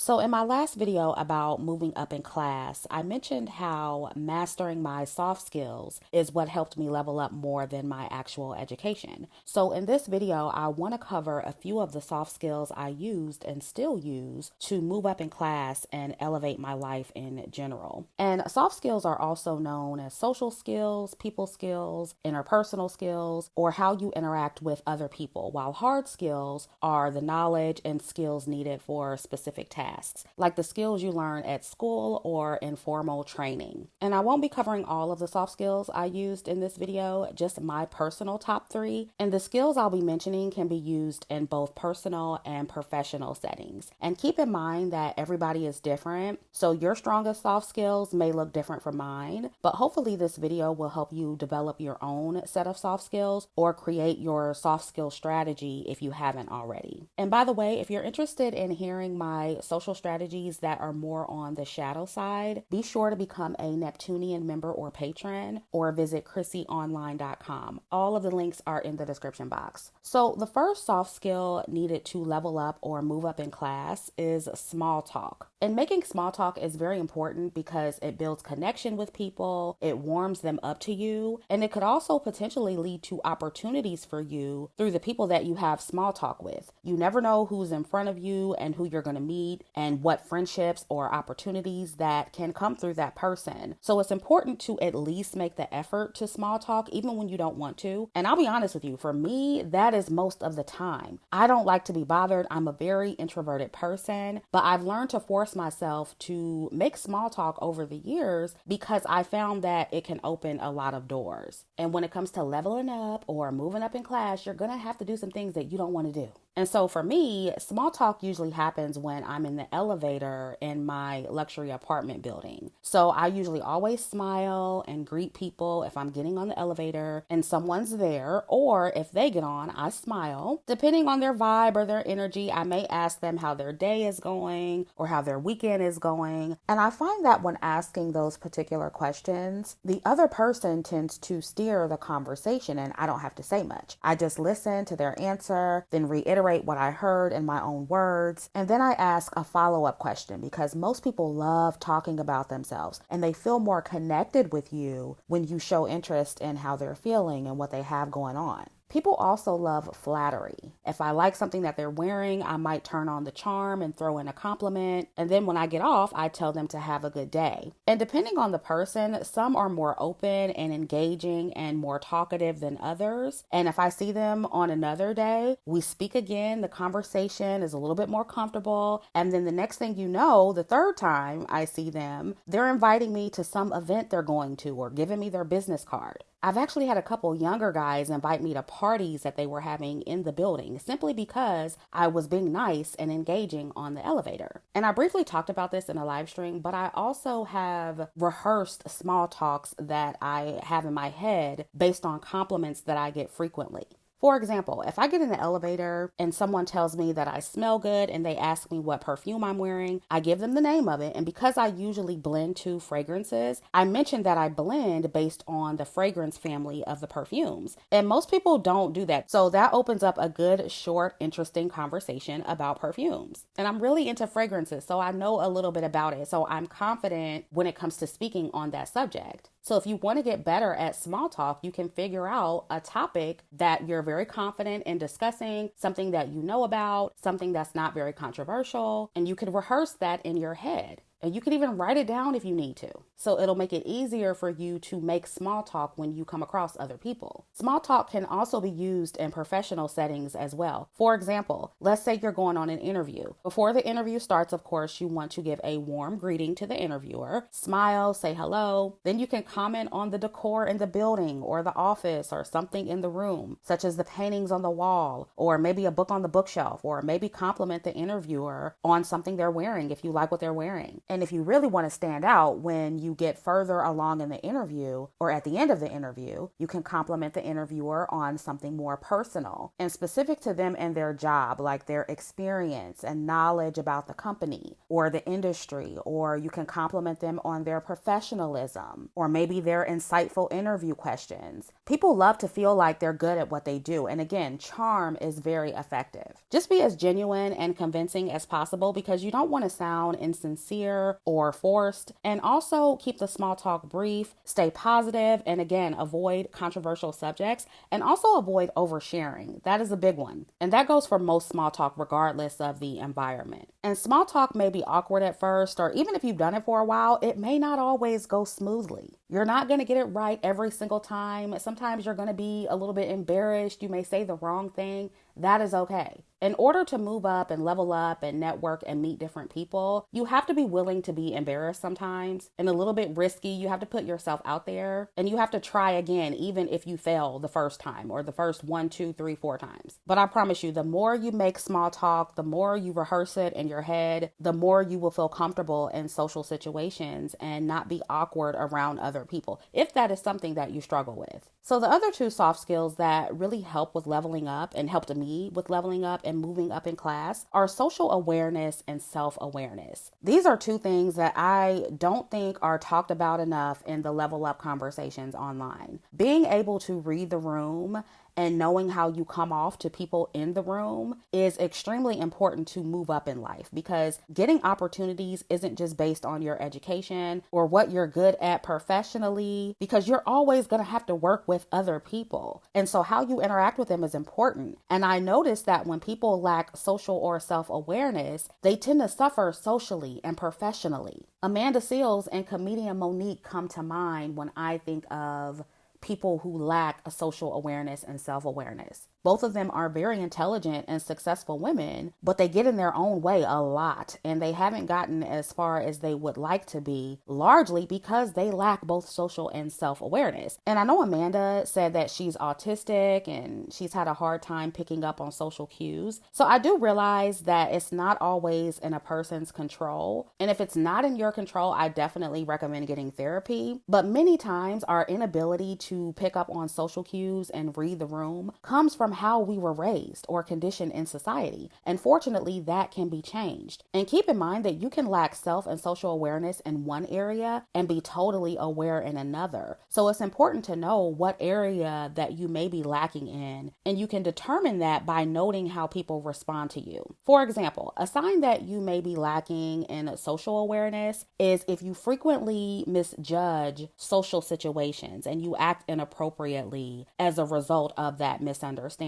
So in my last video about moving up in class, I mentioned how mastering my soft skills is what helped me level up more than my actual education. So in this video, I want to cover a few of the soft skills I used and still use to move up in class and elevate my life in general. And soft skills are also known as social skills, people skills, interpersonal skills, or how you interact with other people, while hard skills are the knowledge and skills needed for specific tasks, like the skills you learn at school or in formal training. And I won't be covering all of the soft skills I used in this video, just my personal top 3. And the skills I'll be mentioning can be used in both personal and professional settings. And keep in mind that everybody is different, so your strongest soft skills may look different from mine, but hopefully this video will help you develop your own set of soft skills or create your soft skill strategy if you haven't already. And by the way, if you're interested in hearing my social strategies that are more on the shadow side, be sure to become a Neptunian member or patron or visit chrissyonline.com. All of the links are in the description box. So the first soft skill needed to level up or move up in class is small talk. And making small talk is very important because it builds connection with people, it warms them up to you, and it could also potentially lead to opportunities for you through the people that you have small talk with. You never know who's in front of you and who you're going to meet and what friendships or opportunities that can come through that person. So it's important to at least make the effort to small talk even when you don't want to. And I'll be honest with you, for me, that is most of the time. I don't like to be bothered. I'm a very introverted person, but I've learned to force myself to make small talk over the years because I found that it can open a lot of doors. And when it comes to leveling up or moving up in class, you're going to have to do some things that you don't want to do. And so for me, small talk usually happens when I'm in the elevator in my luxury apartment building. So I usually always smile and greet people if I'm getting on the elevator and someone's there, or if they get on, I smile. Depending on their vibe or their energy, I may ask them how their day is going or how their weekend is going. And I find that when asking those particular questions, the other person tends to steer the conversation and I don't have to say much. I just listen to their answer, then reiterate what I heard in my own words, and then I ask a follow-up question because most people love talking about themselves and they feel more connected with you when you show interest in how they're feeling and what they have going on. People also love flattery. If I like something that they're wearing, I might turn on the charm and throw in a compliment. And then when I get off, I tell them to have a good day. And depending on the person, some are more open and engaging and more talkative than others. And if I see them on another day, we speak again, the conversation is a little bit more comfortable. And then the next thing you know, the third time I see them, they're inviting me to some event they're going to or giving me their business card. I've actually had a couple younger guys invite me to parties that they were having in the building simply because I was being nice and engaging on the elevator. And I briefly talked about this in a live stream, but I also have rehearsed small talks that I have in my head based on compliments that I get frequently. For example, if I get in the elevator and someone tells me that I smell good and they ask me what perfume I'm wearing, I give them the name of it. And because I usually blend 2 fragrances, I mention that I blend based on the fragrance family of the perfumes. And most people don't do that. So that opens up a good, short, interesting conversation about perfumes. And I'm really into fragrances, so I know a little bit about it. So I'm confident when it comes to speaking on that subject. So if you want to get better at small talk, you can figure out a topic that you're very confident in discussing, something that you know about, something that's not very controversial, and you can rehearse that in your head. And you can even write it down if you need to. So it'll make it easier for you to make small talk when you come across other people. Small talk can also be used in professional settings as well. For example, let's say you're going on an interview. Before the interview starts, of course, you want to give a warm greeting to the interviewer, smile, say hello. Then you can comment on the decor in the building or the office or something in the room, such as the paintings on the wall, or maybe a book on the bookshelf, or maybe compliment the interviewer on something they're wearing if you like what they're wearing. And if you really want to stand out when you get further along in the interview or at the end of the interview, you can compliment the interviewer on something more personal and specific to them and their job, like their experience and knowledge about the company or the industry, or you can compliment them on their professionalism or maybe their insightful interview questions. People love to feel like they're good at what they do. And again, charm is very effective. Just be as genuine and convincing as possible because you don't want to sound insincere or forced. And also keep the small talk brief, stay positive, and again, avoid controversial subjects and also avoid oversharing. That is a big one. And that goes for most small talk regardless of the environment. And small talk may be awkward at first, or even if you've done it for a while, it may not always go smoothly. You're not going to get it right every single time. Sometimes you're going to be a little bit embarrassed. You may say the wrong thing. That is okay. In order to move up and level up and network and meet different people, you have to be willing to be embarrassed sometimes and a little bit risky. You have to put yourself out there and you have to try again, even if you fail the first time or the first 1, 2, 3, 4 times. But I promise you, the more you make small talk, the more you rehearse it in your head, the more you will feel comfortable in social situations and not be awkward around other people, if that is something that you struggle with. So the other 2 soft skills that really help with leveling up and helped me with leveling up and moving up in class are social awareness and self-awareness. These are 2 things that I don't think are talked about enough in the level up conversations online. Being able to read the room and knowing how you come off to people in the room is extremely important to move up in life, because getting opportunities isn't just based on your education or what you're good at professionally, because you're always going to have to work with other people. And so how you interact with them is important. And I noticed that when people lack social or self-awareness, they tend to suffer socially and professionally. Amanda Seales and comedian Monique come to mind when I think of people who lack a social awareness and self-awareness. Both of them are very intelligent and successful women, but they get in their own way a lot, and they haven't gotten as far as they would like to be, largely because they lack both social and self-awareness. And I know Amanda said that she's autistic and she's had a hard time picking up on social cues. So I do realize that it's not always in a person's control. And if it's not in your control, I definitely recommend getting therapy. But many times our inability to pick up on social cues and read the room comes from how we were raised or conditioned in society. And fortunately, that can be changed. And keep in mind that you can lack self and social awareness in one area and be totally aware in another. So it's important to know what area that you may be lacking in, and you can determine that by noting how people respond to you. For example, a sign that you may be lacking in social awareness is if you frequently misjudge social situations and you act inappropriately as a result of that misunderstanding.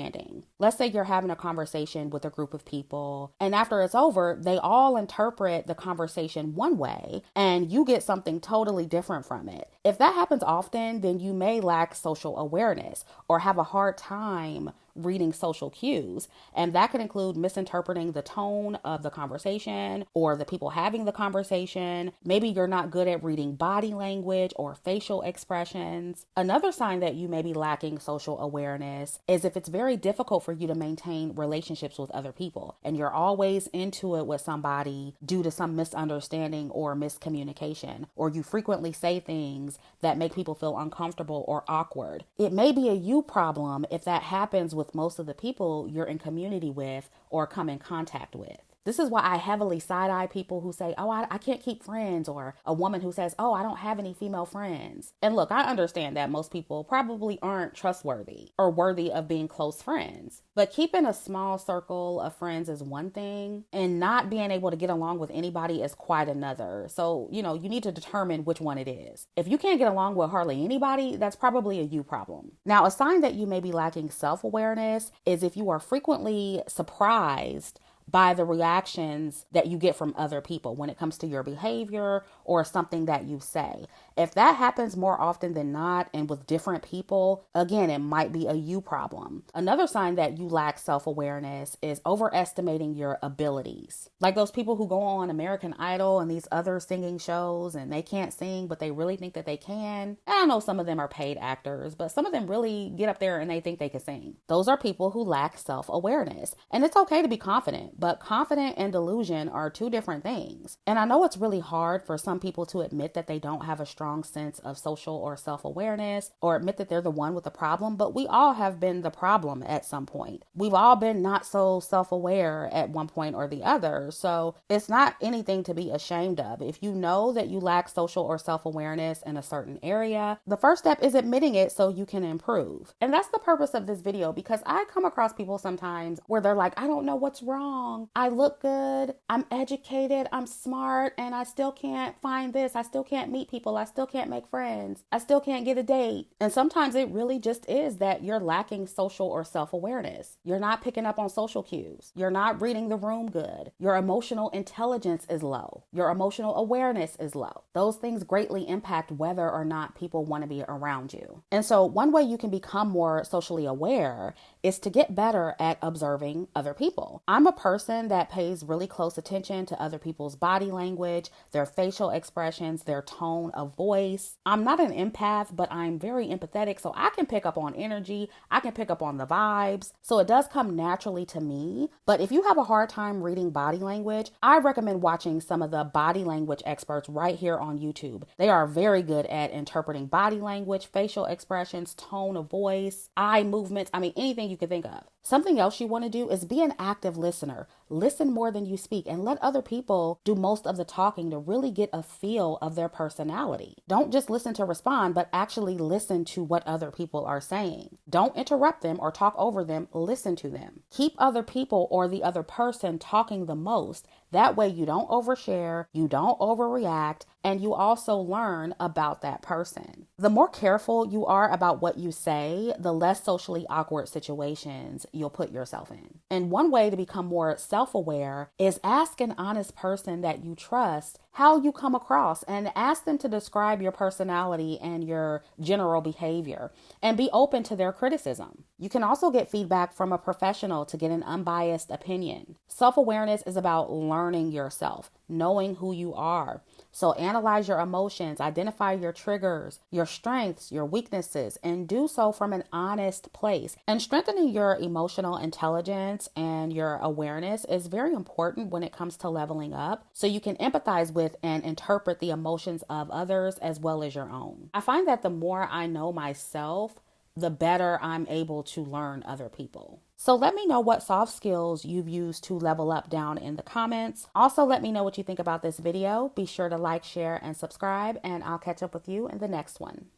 Let's say you're having a conversation with a group of people, and after it's over, they all interpret the conversation one way and you get something totally different from it. If that happens often, then you may lack social awareness or have a hard time reading social cues. And that could include misinterpreting the tone of the conversation or the people having the conversation. Maybe you're not good at reading body language or facial expressions. Another sign that you may be lacking social awareness is if it's very difficult for you to maintain relationships with other people and you're always into it with somebody due to some misunderstanding or miscommunication, or you frequently say things that make people feel uncomfortable or awkward. It may be a you problem if that happens with most of the people you're in community with or come in contact with. This is why I heavily side-eye people who say, oh, I can't keep friends, or a woman who says, oh, I don't have any female friends. And look, I understand that most people probably aren't trustworthy or worthy of being close friends. But keeping a small circle of friends is one thing, and not being able to get along with anybody is quite another. So, you need to determine which one it is. If you can't get along with hardly anybody, that's probably a you problem. Now, a sign that you may be lacking self-awareness is if you are frequently surprised by the reactions that you get from other people when it comes to your behavior or something that you say. If that happens more often than not and with different people, again, it might be a you problem. Another sign that you lack self-awareness is overestimating your abilities. Like those people who go on American Idol and these other singing shows and they can't sing, but they really think that they can. And I know some of them are paid actors, but some of them really get up there and they think they can sing. Those are people who lack self-awareness. And it's okay to be confident. confident, but confident and delusion are two different things. And I know it's really hard for some people to admit that they don't have a strong sense of social or self-awareness, or admit that they're the one with the problem, but we all have been the problem at some point. We've all been not so self-aware at one point or the other. So it's not anything to be ashamed of. If you know that you lack social or self-awareness in a certain area, the first step is admitting it so you can improve. And that's the purpose of this video, because I come across people sometimes where they're like, I don't know what's wrong. I look good. I'm educated. I'm smart. And I still can't find this. I still can't meet people. I still can't make friends. I still can't get a date. And sometimes it really just is that you're lacking social or self-awareness. You're not picking up on social cues. You're not reading the room good. Your emotional intelligence is low. Your emotional awareness is low. Those things greatly impact whether or not people want to be around you. And so one way you can become more socially aware is to get better at observing other people. I'm a person that pays really close attention to other people's body language, their facial expressions, their tone of voice. I'm not an empath, but I'm very empathetic, so I can pick up on energy. I can pick up on the vibes. So it does come naturally to me. But if you have a hard time reading body language, I recommend watching some of the body language experts right here on YouTube. They are very good at interpreting body language, facial expressions, tone of voice, eye movements. I mean, anything you can think of. Something else you want to do is be an active listener. Listen more than you speak and let other people do most of the talking to really get a feel of their personality. Don't just listen to respond, but actually listen to what other people are saying. Don't interrupt them or talk over them. Listen to them. Keep other people or the other person talking the most. That way you don't overshare, you don't overreact, and you also learn about that person. The more careful you are about what you say, the less socially awkward situations you'll put yourself in. And one way to become more self-aware is ask an honest person that you trust how you come across, and ask them to describe your personality and your general behavior, and be open to their criticism. You can also get feedback from a professional to get an unbiased opinion. Self-awareness is about learning yourself, knowing who you are. So analyze your emotions, identify your triggers, your strengths, your weaknesses, and do so from an honest place. And strengthening your emotional intelligence and your awareness is very important when it comes to leveling up, so you can empathize with and interpret the emotions of others as well as your own. I find that the more I know myself, the better I'm able to learn other people. So let me know what soft skills you've used to level up down in the comments. Also, let me know what you think about this video. Be sure to like, share, and subscribe, and I'll catch up with you in the next one.